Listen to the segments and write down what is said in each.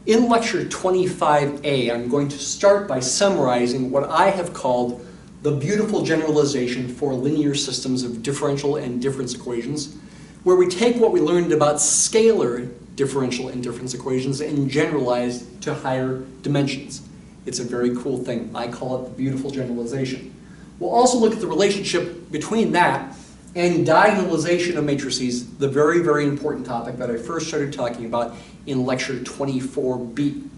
In lecture 25A, I'm going to start by summarizing what I have called the beautiful generalization for linear systems of differential and difference equations, where we take what we learned about scalar differential and difference equations and generalize to higher dimensions. It's a very cool thing. I call it the beautiful generalization. We'll also look at the relationship between that and diagonalization of matrices, the very, very important topic that I first started talking about in lecture 24B.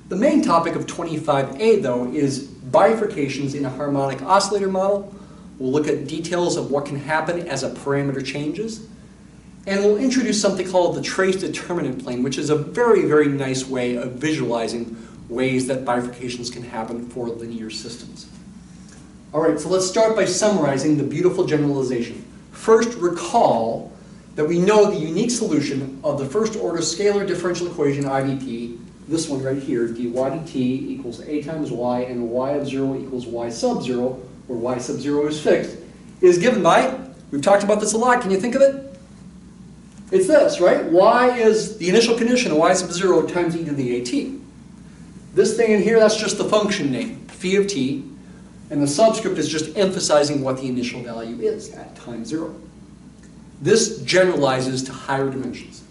The main topic of 25A, though, is bifurcations in a harmonic oscillator model. We'll look at details of what can happen as a parameter changes. And we'll introduce something called the trace-determinant plane, which is a very, very nice way of visualizing ways that bifurcations can happen for linear systems. All right, so let's start by summarizing the beautiful generalization. First, recall that we know the unique solution of the first-order scalar differential equation IDP, this one right here, dy dt equals a times y, and y of 0 equals y sub 0, where y sub 0 is fixed, is given by, we've talked about this a lot, can you think of it? It's this, right? Y is the initial condition, y sub 0 times e to the at. This thing in here, that's just the function name, phi of t, and the subscript is just emphasizing what the initial value is at time 0. This generalizes to higher dimensions.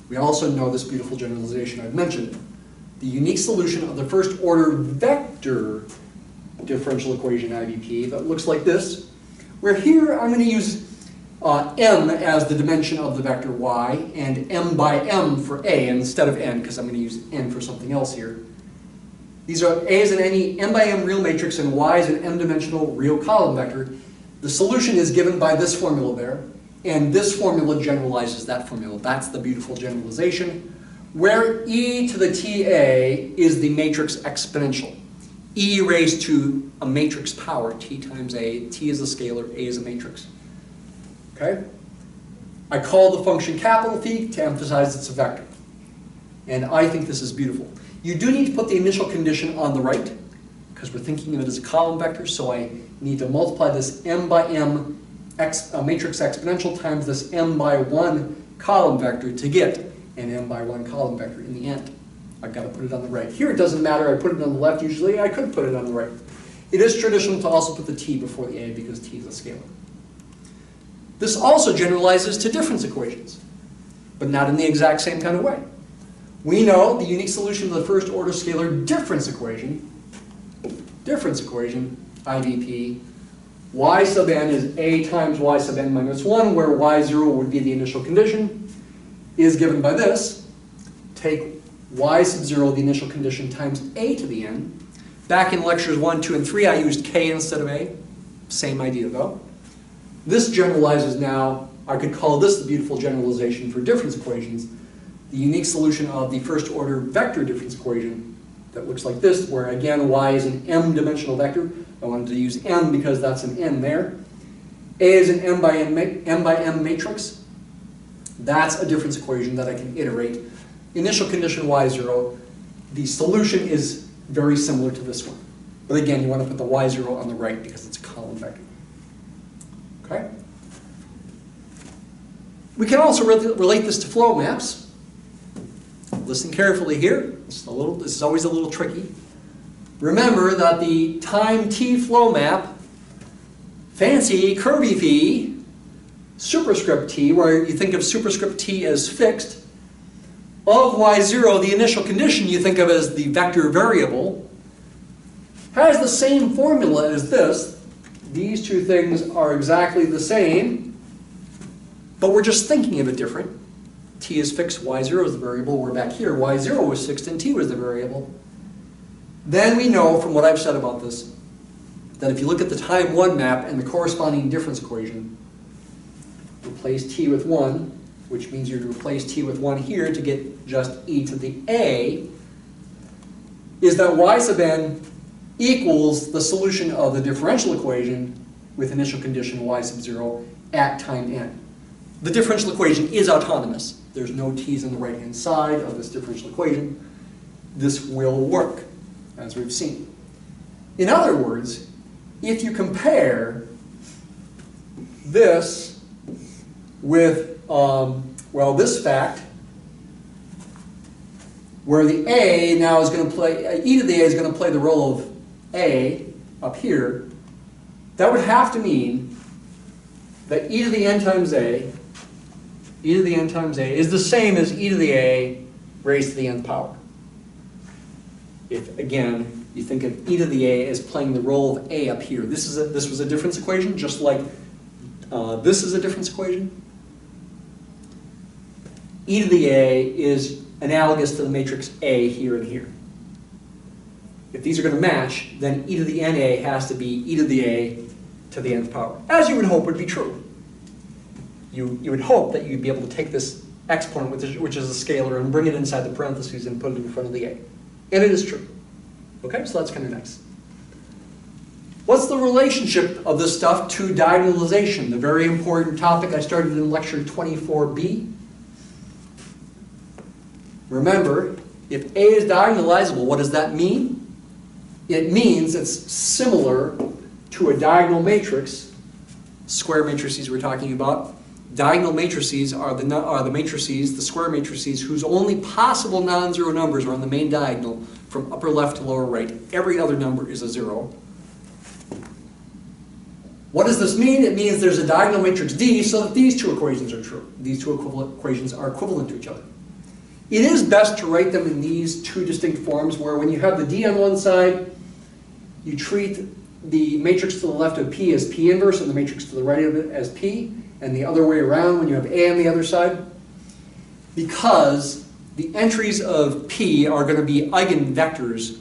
We also know this beautiful generalization, I've mentioned it. The unique solution of the first order vector differential equation IDP that looks like this, where here I'm going to use m as the dimension of the vector y and m by m for a instead of n, because I'm going to use n for something else here. These are a is an m by m real matrix and y is an m-dimensional real column vector. The solution is given by this formula there, and this formula generalizes that formula. That's the beautiful generalization, where e to the ta is the matrix exponential. E raised to a matrix power, t times a, t is a scalar, a is a matrix. Okay? I call the function capital Phi to emphasize it's a vector. And I think this is beautiful. You do need to put the initial condition on the right, because we're thinking of it as a column vector, so I need to multiply this m by m matrix exponential times this m by 1 column vector to get an m by 1 column vector in the end. I've got to put it on the right. Here it doesn't matter, I put it on the left usually, I could put it on the right. It is traditional to also put the t before the a because t is a scalar. This also generalizes to difference equations, but not in the exact same kind of way. We know the unique solution of the first order scalar difference equation, IDP, y sub n is a times y sub n minus 1, where y0 would be the initial condition, is given by this. Take y sub 0, the initial condition, times a to the n. Back in lectures 1, 2, and 3, I used k instead of a. Same idea, though. This generalizes now, I could call this the beautiful generalization for difference equations, the unique solution of the first order vector difference equation that looks like this, where again y is an m-dimensional vector. I wanted to use m because that's an n there. A is an m by m matrix. That's a difference equation that I can iterate. Initial condition y0. The solution is very similar to this one. But again, you want to put the y0 on the right because it's a column vector. Okay? We can also relate this to flow maps. Listen carefully here. This is always a little tricky. Remember that the time t flow map, fancy curvy phi, superscript t, where you think of superscript t as fixed, of y0, the initial condition you think of as the vector variable, has the same formula as this. These two things are exactly the same, but we're just thinking of it different. T is fixed, y0 is the variable. We're back here, y0 was fixed and t was the variable. Then we know from what I've said about this that if you look at the time 1 map and the corresponding difference equation, replace t with 1, which means you replace t with 1 here to get just e to the a, is that y sub n equals the solution of the differential equation with initial condition y sub 0 at time n. The differential equation is autonomous. There's no t's on the right-hand side of this differential equation. This will work, as we've seen. In other words, if you compare this with, well, this fact where the A now is going to play, e to the A is going to play the role of A up here, that would have to mean that e to the n times A, e to the n times A is the same as e to the A raised to the nth power. If, again, you think of e to the A as playing the role of A up here. This was a difference equation, just like this is a difference equation. E to the A is analogous to the matrix A here and here. If these are going to match, then e to the NA has to be e to the A to the nth power, as you would hope would be true. You would hope that you'd be able to take this exponent, which is a scalar, and bring it inside the parentheses and put it in front of the A. And it is true. Okay, so that's kind of nice. What's the relationship of this stuff to diagonalization, the very important topic I started in lecture 24B? Remember, if A is diagonalizable, what does that mean? It means it's similar to a diagonal matrix, square matrices we're talking about. Diagonal matrices are the matrices, the square matrices, whose only possible non-zero numbers are on the main diagonal from upper left to lower right. Every other number is a zero. What does this mean? It means there's a diagonal matrix D so that these two equations are true. These two equations are equivalent to each other. It is best to write them in these two distinct forms, where when you have the D on one side, you treat the matrix to the left of P as P inverse and the matrix to the right of it as P, and the other way around when you have A on the other side, because the entries of P are going to be eigenvectors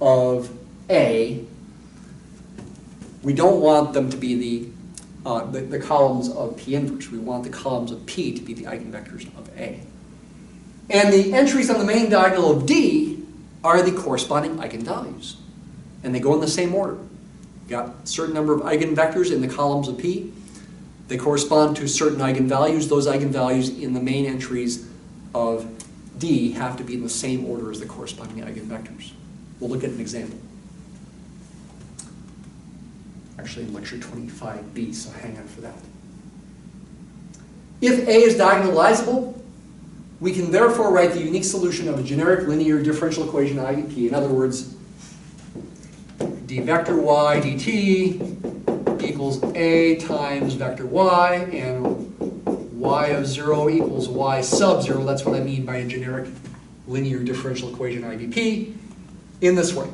of A. We don't want them to be the columns of P inverse. We want the columns of P to be the eigenvectors of A. And the entries on the main diagonal of D are the corresponding eigenvalues. And they go in the same order. You've got a certain number of eigenvectors in the columns of P. They correspond to certain eigenvalues. Those eigenvalues in the main entries of D have to be in the same order as the corresponding eigenvectors. We'll look at an example. Actually in lecture 25B, so hang on for that. If A is diagonalizable, we can therefore write the unique solution of a generic linear differential equation IDP. In other words, d vector y dt equals A times vector y, and y of 0 equals y sub 0. That's what I mean by a generic linear differential equation IDP, in this way.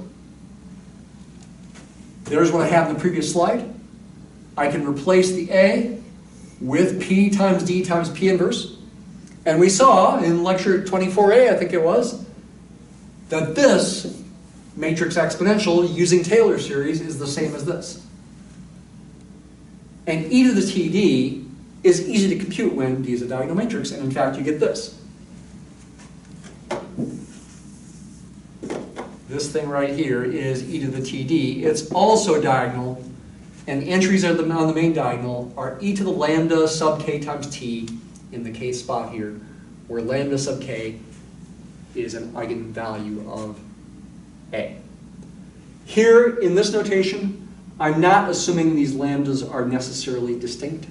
There's what I have in the previous slide. I can replace the A with P times D times P inverse. And we saw in lecture 24A, I think it was, that this matrix exponential using Taylor series is the same as this. And e to the TD is easy to compute when D is a diagonal matrix, and in fact you get this. This thing right here is e to the TD. It's also diagonal, and the entries on the main diagonal are e to the lambda sub k times t in the k spot here, where lambda sub k is an eigenvalue of A. Here, in this notation, I'm not assuming these lambdas are necessarily distinct.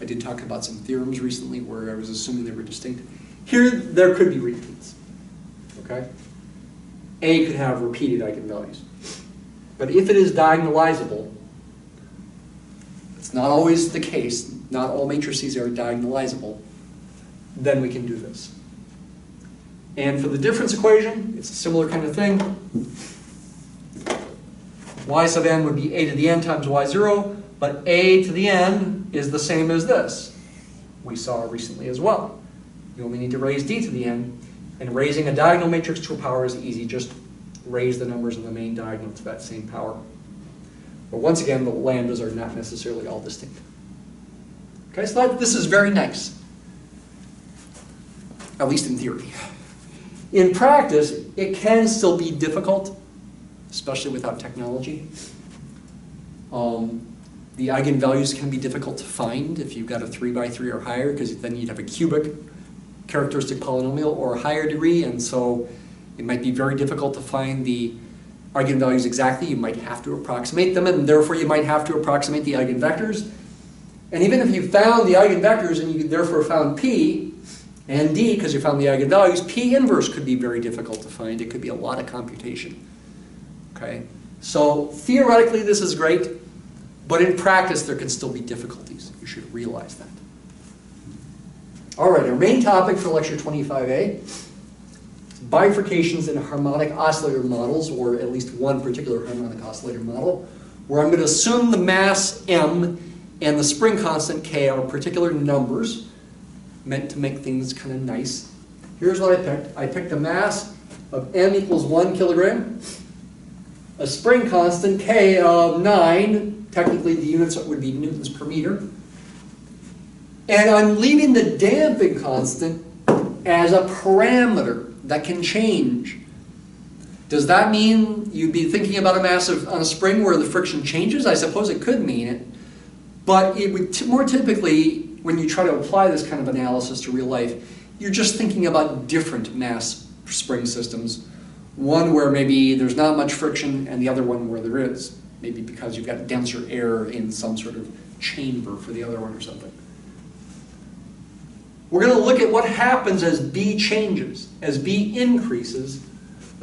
I did talk about some theorems recently where I was assuming they were distinct. Here, there could be repeats. Okay? A could have repeated eigenvalues. But if it is diagonalizable, it's not always the case, not all matrices are diagonalizable, then we can do this. And for the difference equation, it's a similar kind of thing. Y sub n would be a to the n times y0, but a to the n is the same as this. We saw recently as well. You only need to raise d to the n, and raising a diagonal matrix to a power is easy. Just raise the numbers in the main diagonal to that same power. But once again, the lambdas are not necessarily all distinct. Okay, so this is very nice, at least in theory. In practice, it can still be difficult, especially without technology. The eigenvalues can be difficult to find if you've got a 3 by 3 or higher, because then you'd have a cubic characteristic polynomial or a higher degree, and so it might be very difficult to find the eigenvalues exactly. You might have to approximate them, and therefore you might have to approximate the eigenvectors. And even if you found the eigenvectors and you therefore found P, And D, because you found the eigenvalues, P inverse could be very difficult to find. It could be a lot of computation. Okay? So theoretically this is great, but in practice there can still be difficulties. You should realize that. All right, our main topic for lecture 25A is bifurcations in harmonic oscillator models, or at least one particular harmonic oscillator model, where I'm going to assume the mass m and the spring constant k are particular numbers meant to make things kind of nice. Here's what I picked. I picked a mass of m equals 1 kilogram, a spring constant k of 9, technically the units would be newtons per meter, and I'm leaving the damping constant as a parameter that can change. Does that mean you'd be thinking about a mass on a spring where the friction changes? I suppose it could mean it, but it would more typically, when you try to apply this kind of analysis to real life, you're just thinking about different mass spring systems. One where maybe there's not much friction and the other one where there is. Maybe because you've got denser air in some sort of chamber for the other one or something. We're going to look at what happens as B changes, as B increases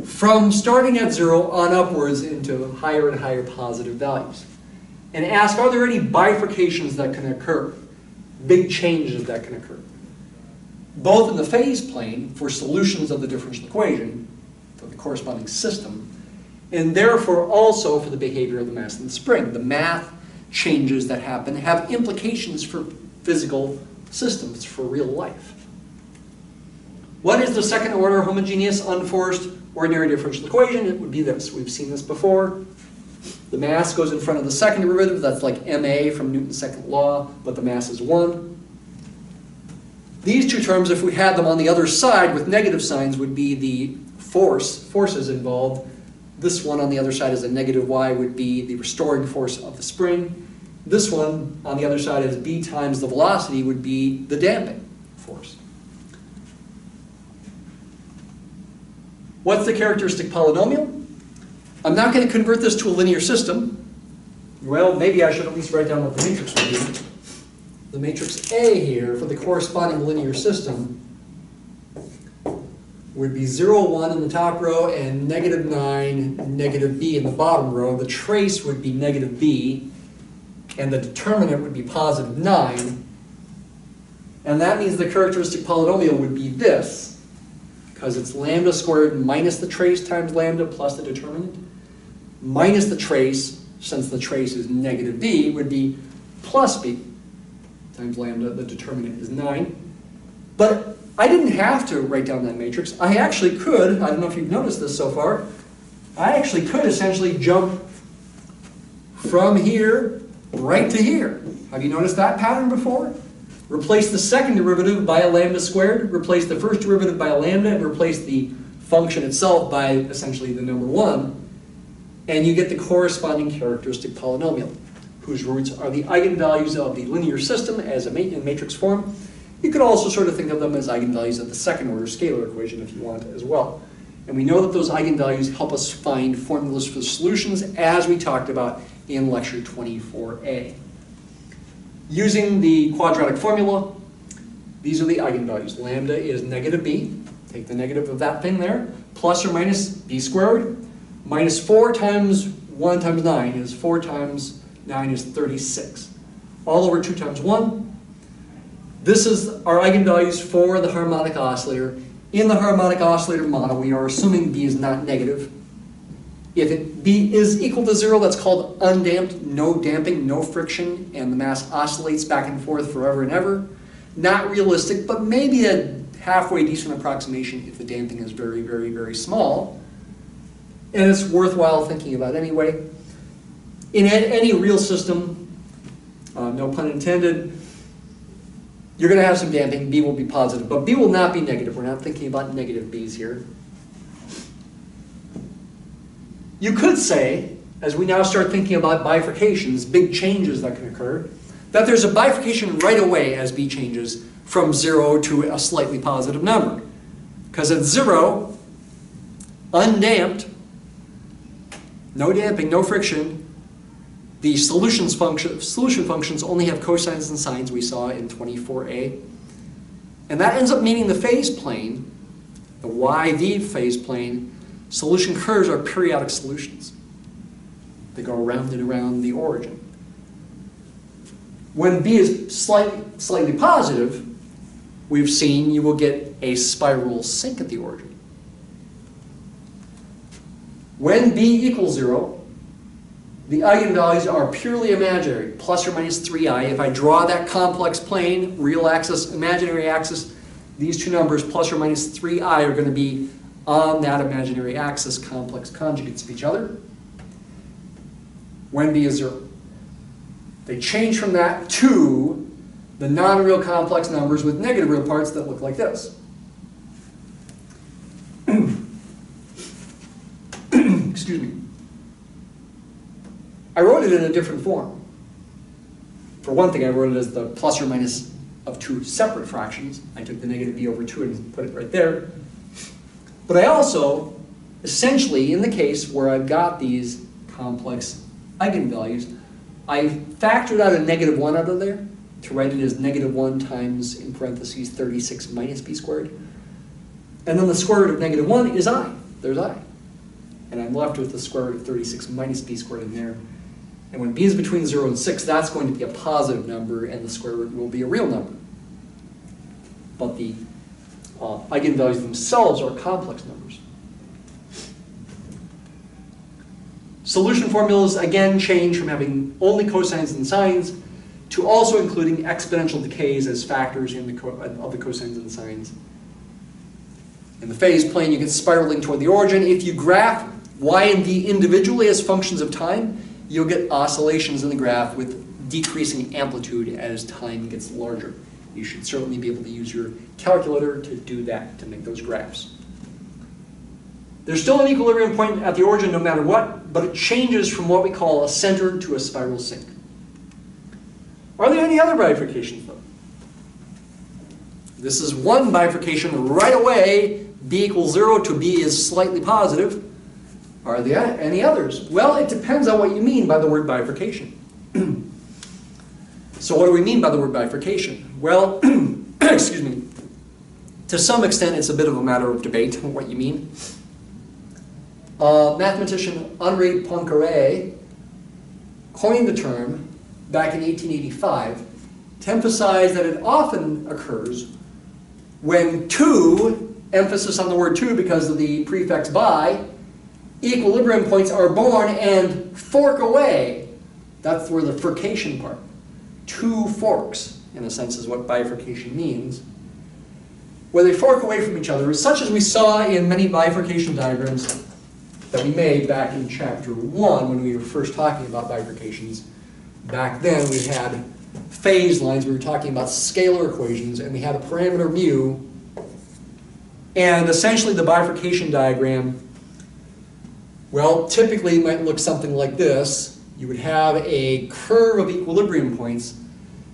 from starting at 0 on upwards into higher and higher positive values. And ask, are there any bifurcations that can occur? Big changes that can occur. Both in the phase plane for solutions of the differential equation, for the corresponding system, and therefore also for the behavior of the mass in the spring. The math changes that happen have implications for physical systems, for real life. What is the second order homogeneous unforced ordinary differential equation? It would be this. We've seen this before. The mass goes in front of the second derivative. That's like ma from Newton's second law, but the mass is 1. These two terms, if we had them on the other side with negative signs, would be the forces involved. This one on the other side is a negative y, would be the restoring force of the spring. This one on the other side is b times the velocity, would be the damping force. What's the characteristic polynomial? I'm not going to convert this to a linear system. Well, maybe I should at least write down what the matrix would be. The matrix A here for the corresponding linear system would be 0, 1 in the top row and negative 9, negative b in the bottom row. The trace would be negative b, and the determinant would be positive 9. And that means the characteristic polynomial would be this, because it's lambda squared minus the trace times lambda plus the determinant, minus the trace, since the trace is negative b, would be plus b times lambda. The determinant is 9. But I didn't have to write down that matrix. I actually could, I don't know if you've noticed this so far, I actually could essentially jump from here right to here. Have you noticed that pattern before? Replace the second derivative by a lambda squared, replace the first derivative by a lambda, and replace the function itself by essentially the number 1, and you get the corresponding characteristic polynomial, whose roots are the eigenvalues of the linear system as in matrix form. You could also sort of think of them as eigenvalues of the second order scalar equation if you want as well. And we know that those eigenvalues help us find formulas for solutions, as we talked about in lecture 24A. Using the quadratic formula, these are the eigenvalues. Lambda is negative b, take the negative of that thing there, plus or minus b squared, minus 4 times 1 times 9 is 4 times 9 is 36. All over 2 times 1. This is our eigenvalues for the harmonic oscillator. In the harmonic oscillator model, we are assuming b is not negative. If b is equal to 0, that's called undamped, no damping, no friction, and the mass oscillates back and forth forever and ever. Not realistic, but maybe a halfway decent approximation if the damping is very, very, very small. And it's worthwhile thinking about anyway. In any real system, no pun intended, you're going to have some damping. B will be positive, but B will not be negative. We're not thinking about negative B's here. You could say, as we now start thinking about bifurcations, big changes that can occur, that there's a bifurcation right away as B changes from 0 to a slightly positive number. Because at 0, undamped, no damping, no friction, the solution functions only have cosines and sines we saw in 24A. And that ends up meaning the phase plane, the YV phase plane, solution curves are periodic solutions. They go around and around the origin. When B is slightly positive, we've seen you will get a spiral sink at the origin. When B equals 0, the eigenvalues are purely imaginary, plus or minus 3i. If I draw that complex plane, real axis, imaginary axis, these two numbers, plus or minus 3i, are going to be on that imaginary axis, complex conjugates of each other. When B is 0. They change from that to the non-real complex numbers with negative real parts that look like this. Excuse me. I wrote it in a different form. For one thing, I wrote it as the plus or minus of two separate fractions. I took the negative b over 2 and put it right there. But I also, essentially, in the case where I've got these complex eigenvalues, I factored out a negative 1 out of there to write it as negative 1 times, in parentheses, 36 minus b squared. And then the square root of negative 1 is I. There's I. And I'm left with the square root of 36 minus b squared in there. And when b is between 0 and 6, that's going to be a positive number, and the square root will be a real number. But the eigenvalues themselves are complex numbers. Solution formulas, again, change from having only cosines and sines to also including exponential decays as factors in of the cosines and sines. In the phase plane, you get spiraling toward the origin. If you graph y and v individually as functions of time, you'll get oscillations in the graph with decreasing amplitude as time gets larger. You should certainly be able to use your calculator to do that, to make those graphs. There's still an equilibrium point at the origin no matter what, but it changes from what we call a center to a spiral sink. Are there any other bifurcations, though? This is one bifurcation right away. B equals 0 to B is slightly positive. Are there any others? Well, it depends on what you mean by the word bifurcation. So what do we mean by the word bifurcation? Well, excuse me, to some extent it's a bit of a matter of debate what you mean. Mathematician Henri Poincaré coined the term back in 1885 to emphasize that it often occurs when two, emphasis on the word two because of the prefix bi, equilibrium points are born and fork away. That's where the furcation part. Two forks, in a sense, is what bifurcation means. Where they fork away from each other, such as we saw in many bifurcation diagrams that we made back in chapter 1 when we were first talking about bifurcations. Back then we had phase lines, we were talking about scalar equations, and we had a parameter mu. And essentially the bifurcation diagram, well, typically it might look something like this. You would have a curve of equilibrium points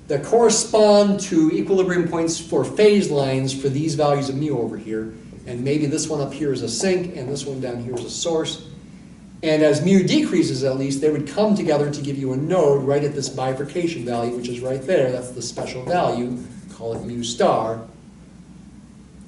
that correspond to equilibrium points for phase lines for these values of mu over here. And maybe this one up here is a sink, and this one down here is a source. And as mu decreases, at least, they would come together to give you a node right at this bifurcation value, which is right there. That's the special value. Call it mu star.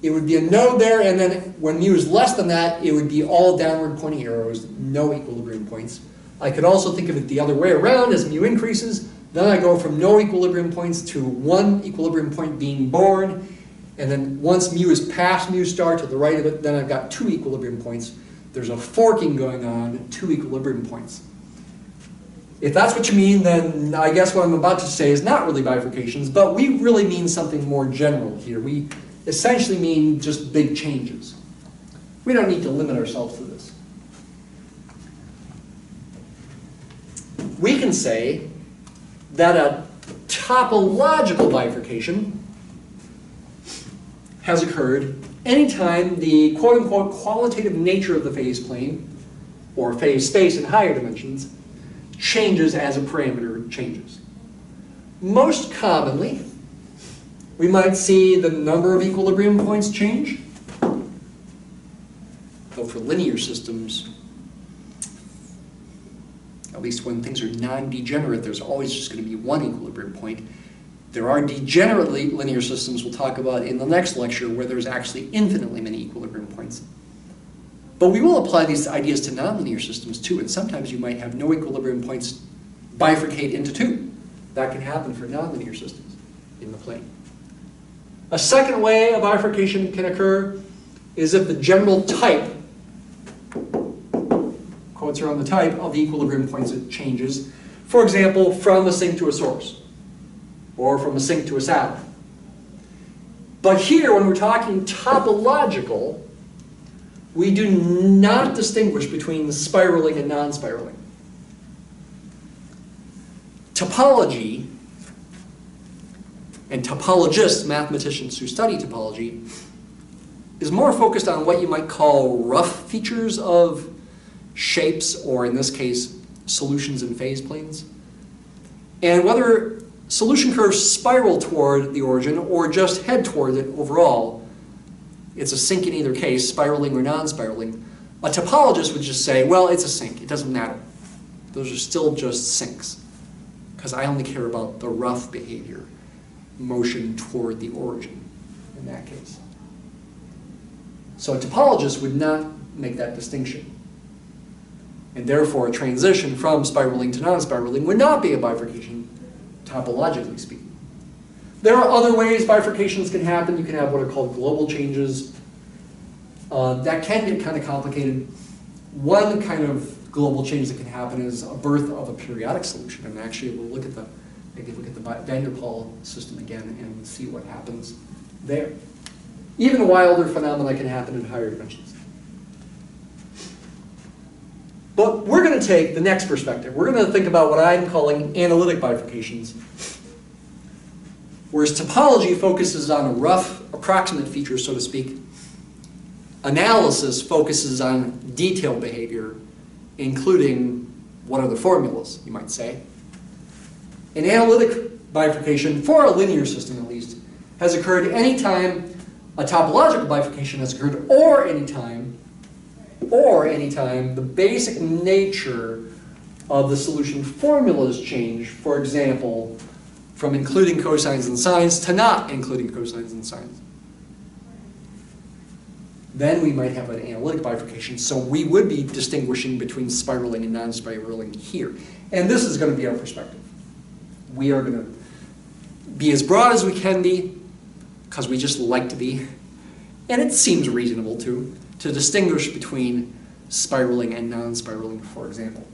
It would be a node there, and then when mu is less than that, it would be all downward pointing arrows, no equilibrium points. I could also think of it the other way around. As mu increases, then I go from no equilibrium points to one equilibrium point being born. And then once mu is past mu star to the right of it, then I've got two equilibrium points. There's a forking going on, two equilibrium points. If that's what you mean, then I guess what I'm about to say is not really bifurcations, but we really mean something more general here. We essentially mean just big changes. We don't need to limit ourselves to this. We can say that a topological bifurcation has occurred anytime the quote-unquote qualitative nature of the phase plane, or phase space in higher dimensions, changes as a parameter changes. Most commonly, we might see the number of equilibrium points change. Though for linear systems, at least when things are non-degenerate, there's always just going to be one equilibrium point. There are degenerate linear systems we'll talk about in the next lecture where there's actually infinitely many equilibrium points. But we will apply these ideas to nonlinear systems too, and sometimes you might have no equilibrium points bifurcate into two. That can happen for nonlinear systems in the plane. A second way a bifurcation can occur is if the general type, quotes are on the type, of the equilibrium points it changes. For example, from a sink to a source, or from a sink to a saddle. But here, when we're talking topological, we do not distinguish between spiraling and non-spiraling. Topology, and topologists, mathematicians who study topology, is more focused on what you might call rough features of shapes, or in this case, solutions in phase planes. And whether solution curves spiral toward the origin or just head toward it overall, it's a sink in either case, spiraling or non-spiraling. A topologist would just say, well, it's a sink, it doesn't matter. Those are still just sinks, because I only care about the rough behavior, motion toward the origin in that case. So a topologist would not make that distinction. And therefore, a transition from spiraling to non-spiraling would not be a bifurcation, topologically speaking. There are other ways bifurcations can happen. You can have what are called global changes. That can get kind of complicated. One kind of global change that can happen is a birth of a periodic solution. And actually, we'll look at the van der Waals system again and see what happens there. Even wilder phenomena can happen in higher dimensions. But we're going to take the next perspective. We're going to think about what I'm calling analytic bifurcations, whereas topology focuses on rough, approximate features, so to speak. Analysis focuses on detailed behavior, including what are the formulas, you might say. An analytic bifurcation, for a linear system at least, has occurred anytime a topological bifurcation has occurred, or anytime the basic nature of the solution formulas change, for example, from including cosines and sines to not including cosines and sines. Then we might have an analytic bifurcation, so we would be distinguishing between spiraling and non-spiraling here. And this is going to be our perspective. We are going to be as broad as we can be, because we just like to be, and it seems reasonable to distinguish between spiraling and non-spiraling, for example.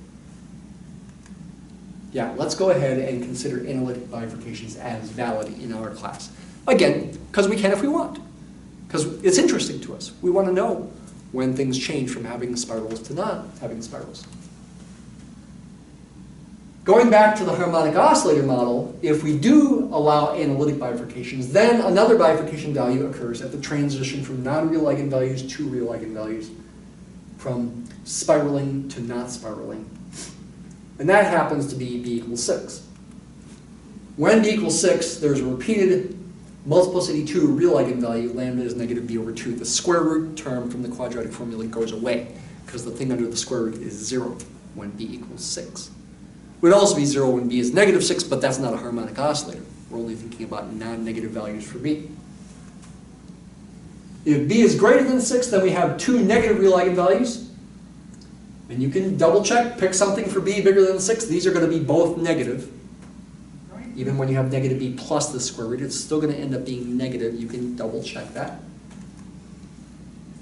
Yeah, let's go ahead and consider analytic bifurcations as valid in our class. Again, because we can if we want. Because it's interesting to us. We want to know when things change from having spirals to not having spirals. Going back to the harmonic oscillator model, if we do allow analytic bifurcations, then another bifurcation value occurs at the transition from non-real eigenvalues to real eigenvalues, from spiraling to not spiraling. And that happens to be b equals 6. When b equals 6, there's a repeated multiplicity 2 real eigenvalue, lambda is negative b over 2. The square root term from the quadratic formula goes away, because the thing under the square root is 0 when b equals 6. It would also be 0 when b is negative 6, but that's not a harmonic oscillator. We're only thinking about non-negative values for b. If b is greater than 6, then we have 2 negative real eigenvalues. And you can double check, pick something for b bigger than 6. These are going to be both negative. Even when you have negative b plus the square root, it's still going to end up being negative. You can double check that.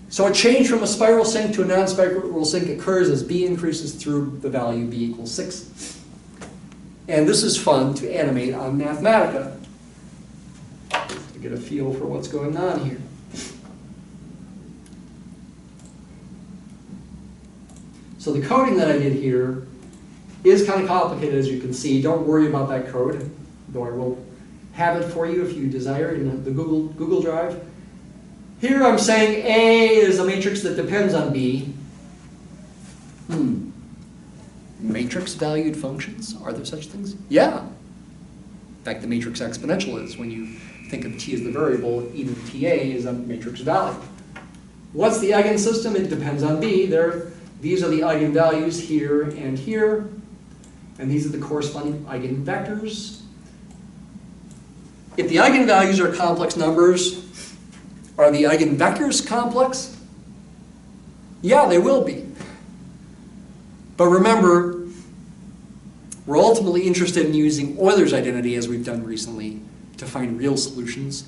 So a change from a spiral sink to a non-spiral sink occurs as b increases through the value b equals 6. And this is fun to animate on Mathematica to get a feel for what's going on here. So the coding that I did here is kind of complicated, as you can see. Don't worry about that code, though I will have it for you if you desire in the Google Drive. Here I'm saying A is a matrix that depends on B. Matrix-valued functions? Are there such things? Yeah. In fact, the matrix exponential is. When you think of t as the variable, e to the ta is a matrix value. What's the eigensystem? It depends on B. These are the eigenvalues here and here. And these are the corresponding eigenvectors. If the eigenvalues are complex numbers, are the eigenvectors complex? Yeah, they will be. But remember, we're ultimately interested in using Euler's identity, as we've done recently, to find real solutions.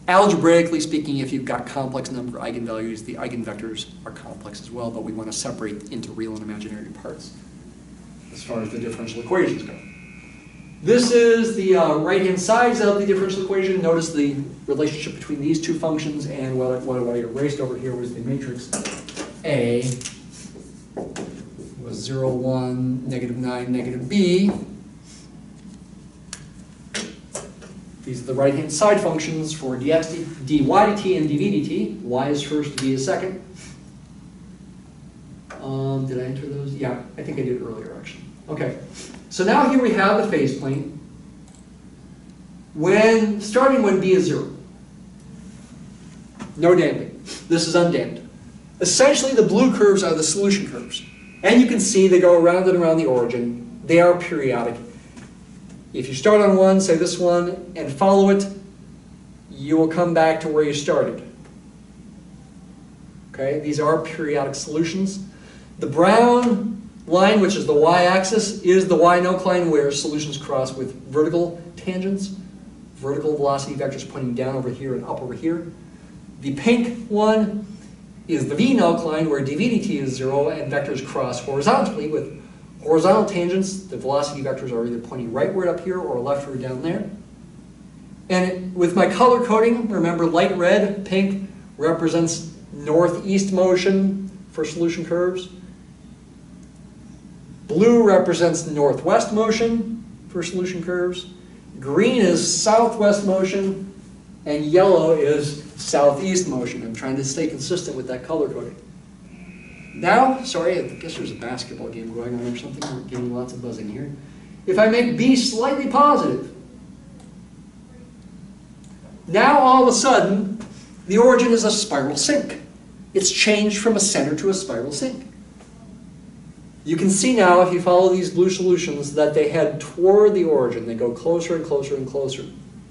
Algebraically speaking, if you've got complex number eigenvalues, the eigenvectors are complex as well, but we want to separate into real and imaginary parts as far as the differential equations go. This is the right-hand sides of the differential equation. Notice the relationship between these two functions, and what I erased over here was the matrix A was 0, 1, -9, -b. These are the right-hand side functions for dx, dy dt, and dv dt. Y is first, d is second. Did I enter those? Yeah, I think I did earlier, actually. Okay, so now here we have the phase plane. Starting when b is 0. No damping. This is undamped. Essentially, the blue curves are the solution curves. And you can see they go around and around the origin. They are periodic. If you start on one, say this one, and follow it, you will come back to where you started. Okay, these are periodic solutions. The brown line, which is the y-axis, is the y-no line where solutions cross with vertical tangents. Vertical velocity vectors pointing down over here and up over here. The pink one is the v-no line where dv dt is 0 and vectors cross horizontally with horizontal tangents. The velocity vectors are either pointing rightward up here or leftward down there. And with my color coding, remember light red, pink, represents northeast motion for solution curves. Blue represents northwest motion for solution curves. Green is southwest motion, and yellow is southeast motion. I'm trying to stay consistent with that color coding. Now, sorry, I guess there's a basketball game going on or something. We're getting lots of buzzing here. If I make B slightly positive, now all of a sudden, the origin is a spiral sink. It's changed from a center to a spiral sink. You can see now, if you follow these blue solutions, that they head toward the origin. They go closer and closer and closer.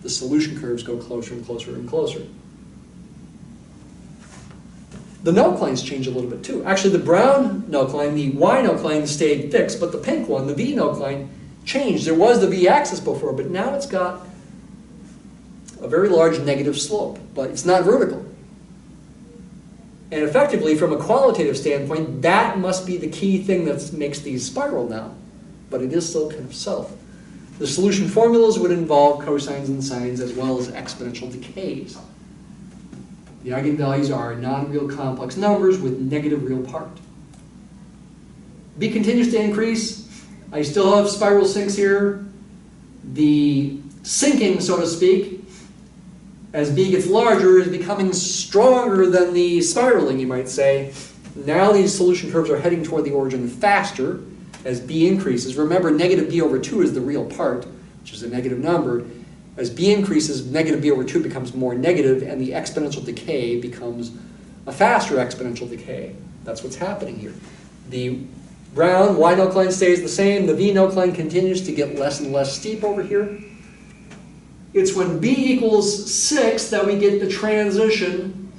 The solution curves go closer and closer and closer. The null lines change a little bit too. Actually, the brown null line, the y null line stayed fixed, but the pink one, the v null line, changed. There was the v-axis before, but now it's got a very large negative slope, but it's not vertical. And effectively, from a qualitative standpoint, that must be the key thing that makes these spiral now. But it is still kind of subtle. The solution formulas would involve cosines and sines as well as exponential decays. The eigenvalues are non-real complex numbers with negative real part. B continues to increase. I still have spiral sinks here. The sinking, so to speak, as B gets larger, is becoming stronger than the spiraling, you might say. Now these solution curves are heading toward the origin faster as B increases. Remember, negative B over 2 is the real part, which is a negative number. As B increases, negative B over 2 becomes more negative, and the exponential decay becomes a faster exponential decay. That's what's happening here. The brown y-no line stays the same. The v-no line continues to get less and less steep over here. It's when b equals 6 that we get the transition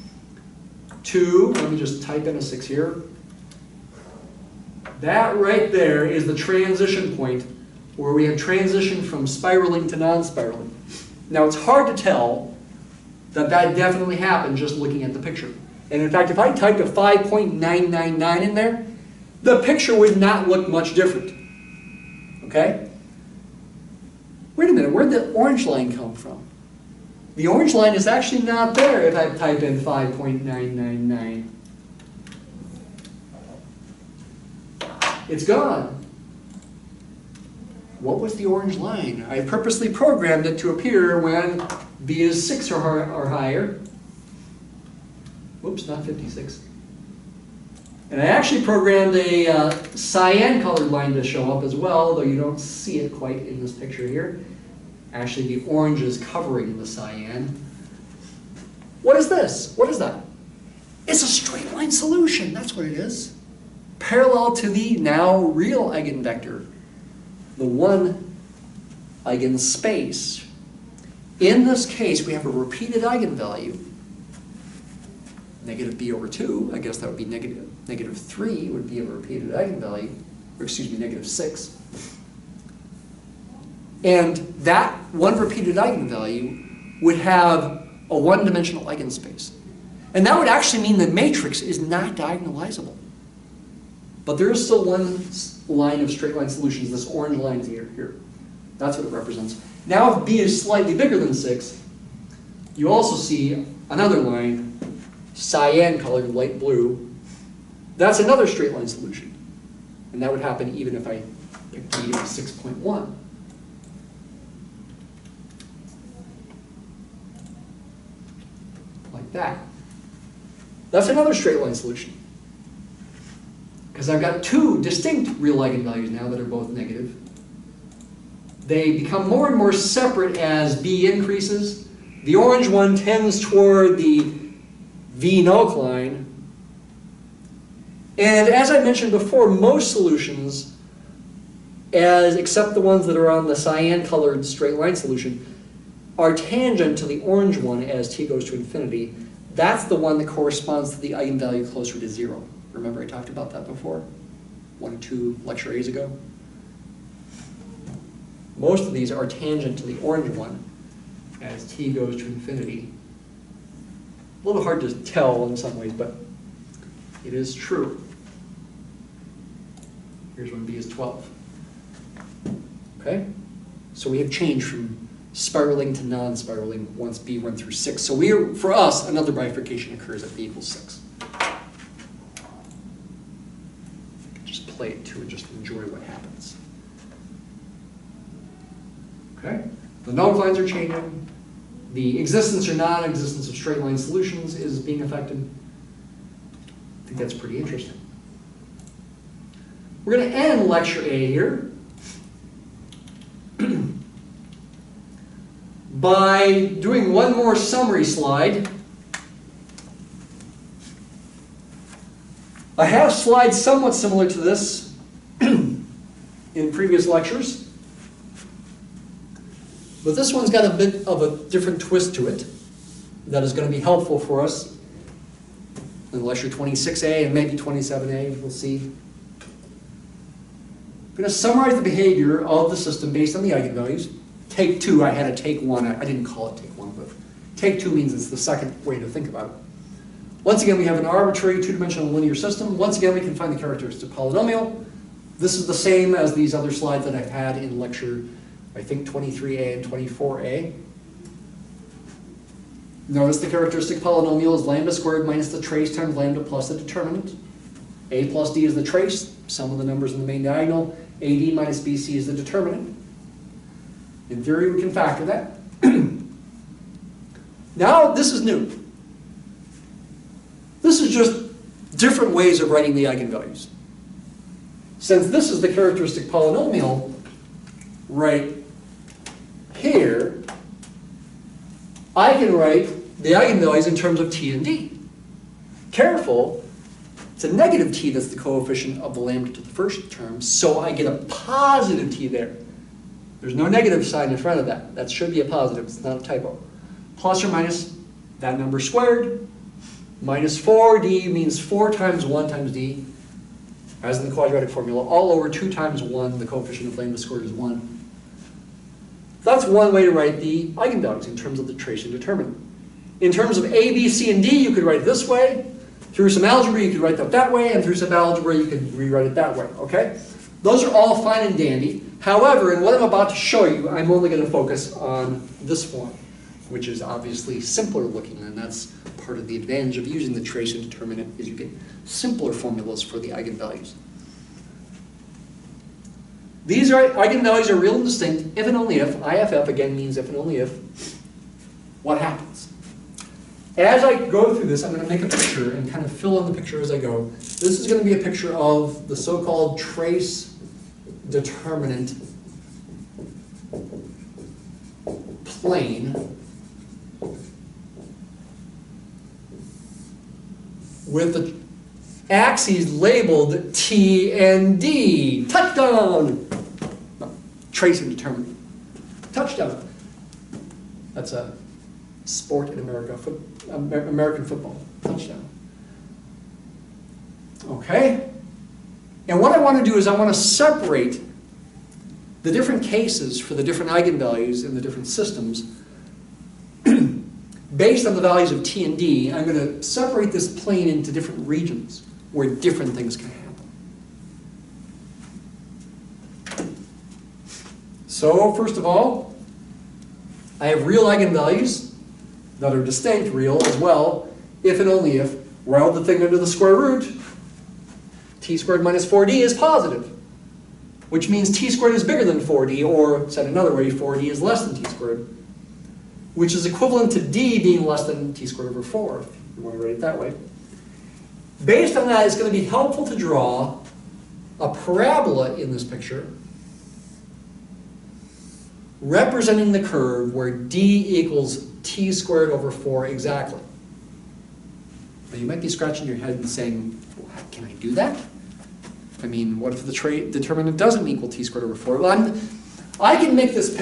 to, let me just type in a 6 here. That right there is the transition point where we have transition from spiraling to non-spiraling. Now it's hard to tell that that definitely happened just looking at the picture. And in fact, if I typed a 5.999 in there, the picture would not look much different. Okay? Wait a minute, where'd the orange line come from? The orange line is actually not there if I type in 5.999. It's gone. What was the orange line? I purposely programmed it to appear when b is 6 or higher. Whoops, not 56. And I actually programmed a cyan colored line to show up as well, though you don't see it quite in this picture here. Actually, the orange is covering the cyan. What is this? What is that? It's a straight line solution. That's what it is. Parallel to the now real eigenvector, the one eigenspace. In this case, we have a repeated eigenvalue, negative b over 2. I guess that would be negative 3 would be a repeated eigenvalue, or excuse me, negative 6. And that one repeated eigenvalue would have a one-dimensional eigenspace. And that would actually mean the matrix is not diagonalizable. But there is still one line of straight line solutions, this orange line here. That's what it represents. Now if b is slightly bigger than 6, you also see another line, cyan colored, light blue. That's another straight line solution. And that would happen even if I picked b as 6.1. Like that. That's another straight line solution. Because I've got two distinct real eigenvalues now that are both negative. They become more and more separate as b increases. The orange one tends toward the v-null line. And as I mentioned before, most solutions, except the ones that are on the cyan-colored straight line solution, are tangent to the orange one as t goes to infinity. That's the one that corresponds to the eigenvalue closer to 0. Remember I talked about that before? 1 or 2 lecture A's ago? Most of these are tangent to the orange one as t goes to infinity. A little hard to tell in some ways, but it is true. Here's when b is 12. Okay? So we have changed from spiraling to non-spiraling once b went through 6. So for us, another bifurcation occurs at b equals 6. Just play it too and just enjoy what happens. Okay? The null lines are changing. The existence or non-existence of straight line solutions is being affected. I think that's pretty interesting. We're going to end lecture A here by doing one more summary slide. I have slides somewhat similar to this in previous lectures. But this one's got a bit of a different twist to it that is going to be helpful for us in lecture 26A and maybe 27A, we'll see. I'm going to summarize the behavior of the system based on the eigenvalues. Take 2, I had a take 1. I didn't call it take 1, but take 2 means it's the second way to think about it. Once again, we have an arbitrary two-dimensional linear system. Once again, we can find the characteristic polynomial. This is the same as these other slides that I've had in lecture, I think, 23A and 24A. Notice the characteristic polynomial is lambda squared minus the trace times lambda plus the determinant. A plus d is the trace, sum of the numbers in the main diagonal. AD minus BC is the determinant. In theory, we can factor that. Now, this is new. This is just different ways of writing the eigenvalues. Since this is the characteristic polynomial right here, I can write the eigenvalues in terms of t and d. Careful, it's a negative t that's the coefficient of the lambda to the first term, so I get a positive t there. There's no negative sign in front of that. That should be a positive, it's not a typo. Plus or minus that number squared, minus 4d means 4 times 1 times d, as in the quadratic formula, all over 2 times 1, the coefficient of lambda squared is 1. That's one way to write the eigenvalues in terms of the trace and determinant. In terms of A, B, C, and D, you could write it this way. Through some algebra, you could write that way, and through some algebra, you could rewrite it that way, okay? Those are all fine and dandy. However, in what I'm about to show you, I'm only going to focus on this form, which is obviously simpler looking, and that's part of the advantage of using the trace and determinant is you get simpler formulas for the eigenvalues. These eigenvalues are real and distinct if and only if, IFF again means if and only if, what happens? As I go through this, I'm going to make a picture and kind of fill in the picture as I go. This is going to be a picture of the so-called trace determinant plane with the axes labeled T and D. Touchdown! No, trace and determinant. Touchdown. That's a sport in America, American football, touchdown. Okay? And what I want to do is I want to separate the different cases for the different eigenvalues in the different systems based on the values of t and d. I'm going to separate this plane into different regions where different things can happen. So, first of all, I have real eigenvalues that are distinct, real as well, if and only if, round the thing under the square root, t squared minus 4d is positive, which means t squared is bigger than 4d, or said another way, 4d is less than t squared, which is equivalent to d being less than t squared over 4, if you want to write it that way. Based on that, it's going to be helpful to draw a parabola in this picture representing the curve where d equals t squared over 4 exactly. Now you might be scratching your head and saying, well, can I do that? I mean, what if the determinant doesn't equal t squared over 4? Well, I can make this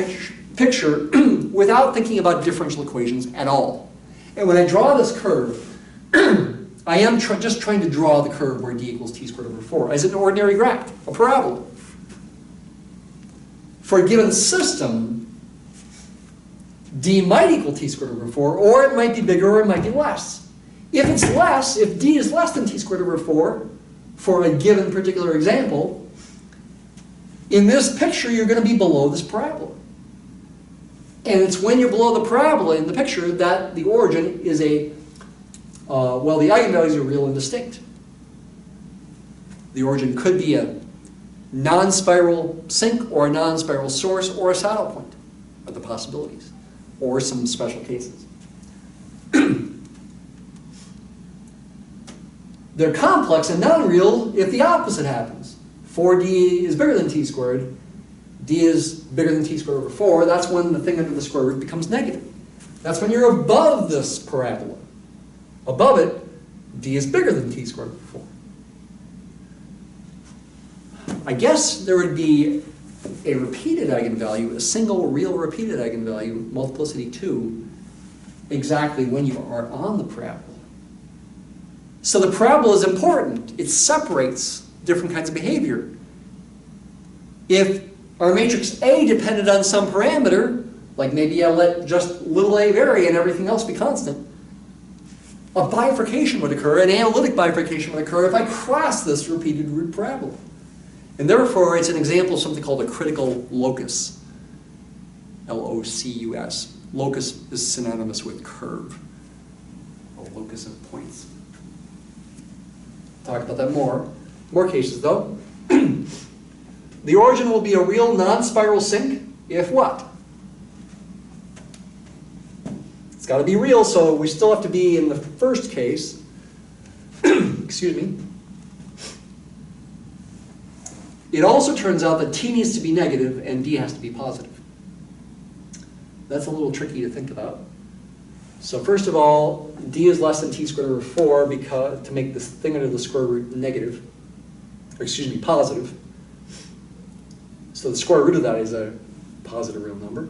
picture without thinking about differential equations at all. And when I draw this curve, I am just trying to draw the curve where d equals t squared over 4 as an ordinary graph, a parabola. For a given system, d might equal t squared over 4, or it might be bigger, or it might be less. If it's less, if d is less than t squared over 4, for a given particular example, in this picture you're going to be below this parabola. And it's when you're below the parabola in the picture that the origin is well, the eigenvalues are real and distinct. The origin could be a non-spiral sink or a non-spiral source or a saddle point are the possibilities, or some special cases. They're complex and non-real if the opposite happens. 4d is bigger than t squared, d is bigger than t squared over 4, that's when the thing under the square root becomes negative. That's when you're above this parabola. Above it, d is bigger than t squared over 4. I guess there would be a repeated eigenvalue, a single real repeated eigenvalue, multiplicity 2, exactly when you are on the parabola. So the parabola is important. It separates different kinds of behavior. If our matrix A depended on some parameter, like maybe I let just little a vary and everything else be constant, a bifurcation would occur, an analytic bifurcation would occur if I cross this repeated root parabola. And therefore, it's an example of something called a critical locus. L-O-C-U-S. Locus is synonymous with curve, a locus of points. Talk about that more. More cases, though. The origin will be a real non-spiral sink if what? It's got to be real, so we still have to be in the first case. Excuse me. It also turns out that t needs to be negative and d has to be positive. That's a little tricky to think about. So first of all, d is less than t squared over 4 because to make this thing under the square root negative, or excuse me, positive. So the square root of that is a positive real number.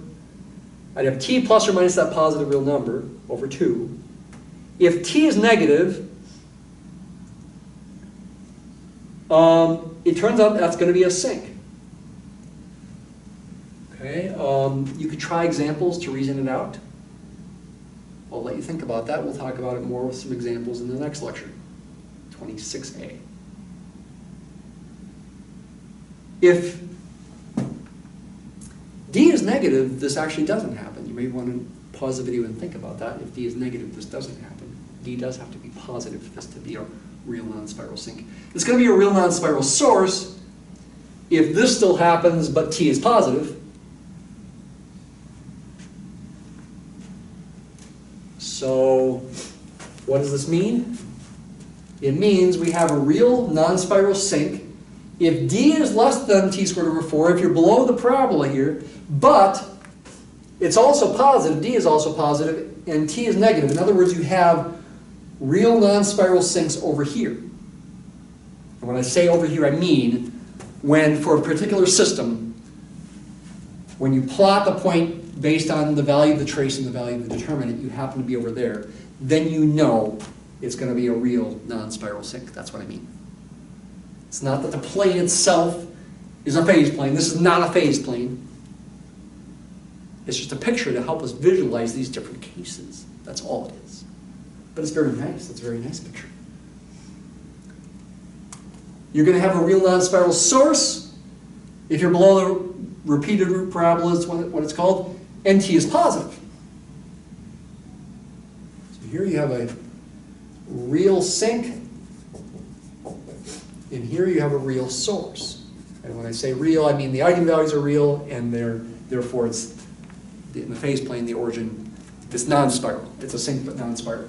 I'd have t plus or minus that positive real number over 2. If t is negative, it turns out that's going to be a sink. Okay, you could try examples to reason it out. I'll let you think about that. We'll talk about it more with some examples in the next lecture, 26a. If d is negative, this actually doesn't happen. You may want to pause the video and think about that. If d is negative, this doesn't happen. D does have to be positive for this to be a real non-spiral sink. It's going to be a real non-spiral source if this still happens, but t is positive. So what does this mean? It means we have a real non-spiral sink if d is less than t squared over 4, if you're below the parabola here, but it's also positive, d is also positive, and t is negative. In other words, you have real non-spiral sinks over here. And when I say over here, I mean when, for a particular system, when you plot the point based on the value of the trace and the value of the determinant, you happen to be over there, then you know it's going to be a real non-spiral sink. That's what I mean. It's not that the plane itself is a phase plane. This is not a phase plane. It's just a picture to help us visualize these different cases. That's all it is. But it's very nice. It's a very nice picture. You're going to have a real non-spiral source. If you're below the repeated root parabola, is what it's called. NT is positive. So here you have a real sink. And here you have a real source. And when I say real, I mean the eigenvalues are real, and therefore it's in the phase plane, the origin is non-spiral. It's a sink but non-spiral.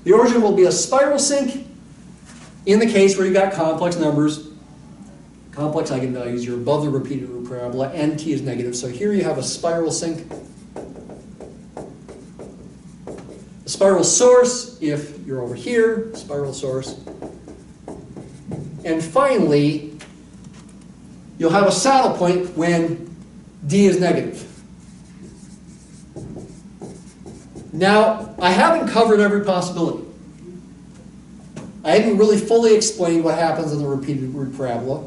The origin will be a spiral sink in the case where you've got complex numbers, complex eigenvalues, you're above the repeated root parabola, and t is negative. So here you have a spiral sink. A spiral source, if you're over here, spiral source. And finally, you'll have a saddle point when d is negative. Now, I haven't covered every possibility. I haven't really fully explained what happens in the repeated root parabola.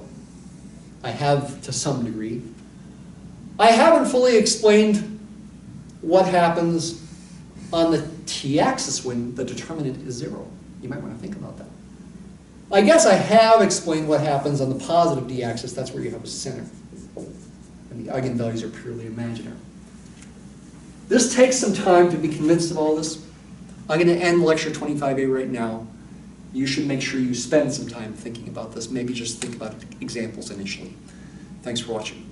I have to some degree. I haven't fully explained what happens on the t-axis when the determinant is 0. You might want to think about that. I guess I have explained what happens on the positive d-axis. That's where you have a center. And the eigenvalues are purely imaginary. This takes some time to be convinced of all this. I'm going to end lecture 25A right now. You should make sure you spend some time thinking about this. Maybe just think about examples initially. Thanks for watching.